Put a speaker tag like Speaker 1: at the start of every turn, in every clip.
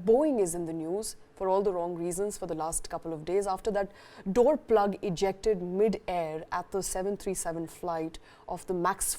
Speaker 1: Boeing is in the news for all the wrong reasons for the last couple of days after that door plug ejected mid-air at the 737 flight of the MAX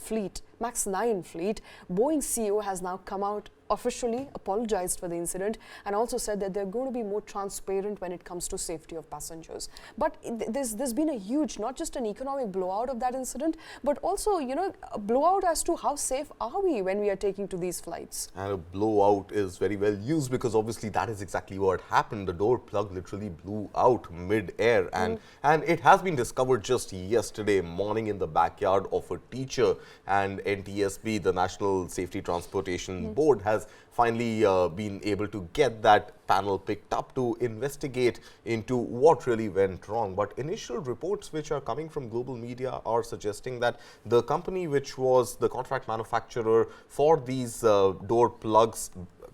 Speaker 1: 9 fleet. Boeing CEO has now come out officially apologized for the incident and also said that they're going to be more transparent when it comes to safety of passengers. But there's been a huge, not just an economic blowout of that incident, but also, you know, a blowout as to how safe are we when we are taking to these flights.
Speaker 2: And a blowout is very well used because obviously that is exactly what happened. The door plug literally blew out mid-air and it has been discovered just yesterday morning in the backyard of a teacher, and NTSB, the National Safety Transportation Board, has finally been able to get that panel picked up to investigate into what really went wrong. But initial reports which are coming from global media are suggesting that the company which was the contract manufacturer for these door plugs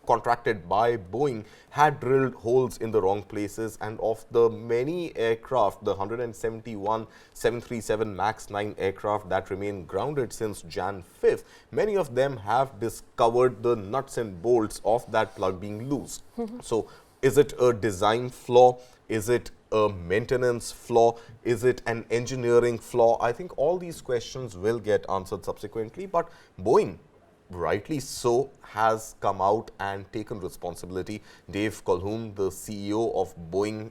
Speaker 2: contracted by Boeing had drilled holes in the wrong places, and of the many aircraft, the 171 737 MAX 9 aircraft that remain grounded since Jan 5th, many of them have discovered the nuts and bolts of that plug being loose. So is it a design flaw? Is it a maintenance flaw? Is it an engineering flaw? I think all these questions will get answered subsequently, but Boeing, rightly so, has come out and taken responsibility. Dave Calhoun, the CEO of Boeing,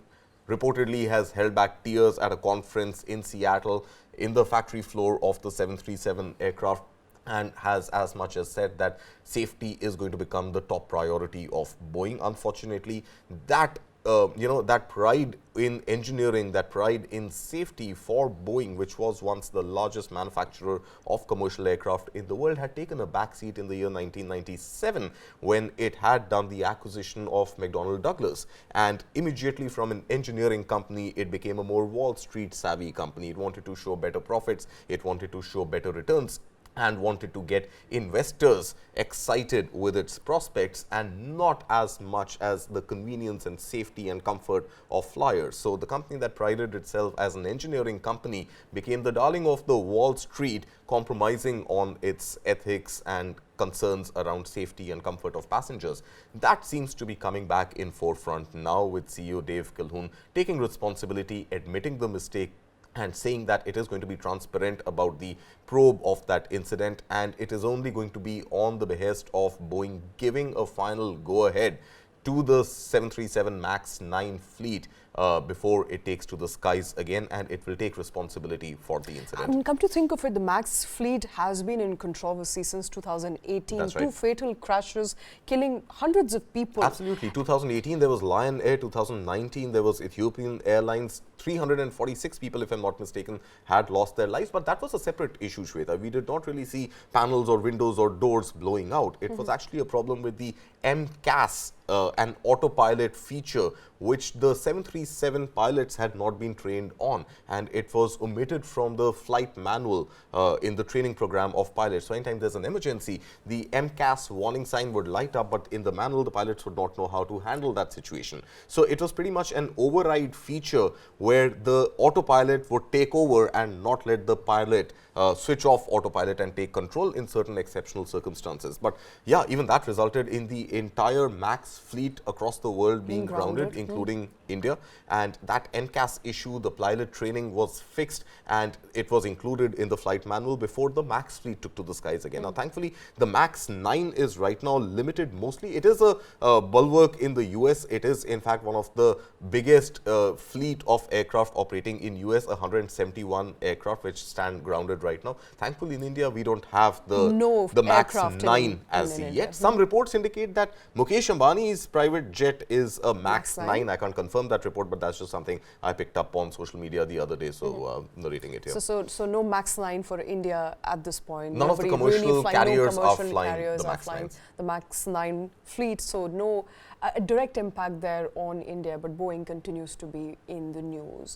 Speaker 2: reportedly has held back tears at a conference in Seattle in the factory floor of the 737 aircraft and has as much as said that safety is going to become the top priority of Boeing. Unfortunately, that that pride in engineering, that pride in safety for Boeing, which was once the largest manufacturer of commercial aircraft in the world, had taken a backseat in the year 1997 when it had done the acquisition of McDonnell Douglas. And immediately from an engineering company, it became a more Wall Street savvy company. It wanted to show better profits, it wanted to show better returns, and wanted to get investors excited with its prospects and not as much as the convenience and safety and comfort of flyers. So the company that prided itself as an engineering company became the darling of the Wall Street, compromising on its ethics and concerns around safety and comfort of passengers. That seems to be coming back in forefront now, with CEO Dave Calhoun taking responsibility, admitting the mistake, and saying that it is going to be transparent about the probe of that incident, and it is only going to be on the behest of Boeing giving a final go-ahead to the 737 MAX 9 fleet before it takes to the skies again, and it will take responsibility for the incident.
Speaker 1: And come to think of it, the MAX fleet has been in controversy since 2018.
Speaker 2: That's right.
Speaker 1: 2 fatal crashes, killing hundreds of people.
Speaker 2: Absolutely. 2018 there was Lion Air, 2019 there was Ethiopian Airlines. 346 people, if I'm not mistaken, had lost their lives. But that was a separate issue, Shweta. We did not really see panels or windows or doors blowing out. It was actually a problem with the MCAS, an autopilot feature, which the 737 pilots had not been trained on, and it was omitted from the flight manual in the training program of pilots. So anytime there's an emergency, the MCAS warning sign would light up, but in the manual, the pilots would not know how to handle that situation. So it was pretty much an override feature where the autopilot would take over and not let the pilot switch off autopilot and take control in certain exceptional circumstances. But yeah, even that resulted in the entire MAX fleet across the world being grounded, including India. And that MCAS issue, the pilot training, was fixed and it was included in the flight manual before the MAX fleet took to the skies again. Now, thankfully, the MAX 9 is right now limited mostly. It is a bulwark in the US. It is, in fact, one of the biggest fleet of aircraft operating in US, 171 aircraft which stand grounded right now. Thankfully, in India, we don't have the MAX 9 as yet. Some reports indicate that Mukesh Ambani's private jet is a MAX 9. I can't confirm that report, but that's just something I picked up on social media the other day, so narrating it here.
Speaker 1: So no MAX 9 for India at this point.
Speaker 2: None of the commercial carriers are flying
Speaker 1: the MAX 9 fleet, so no direct impact there on India, but Boeing continues to be in the news.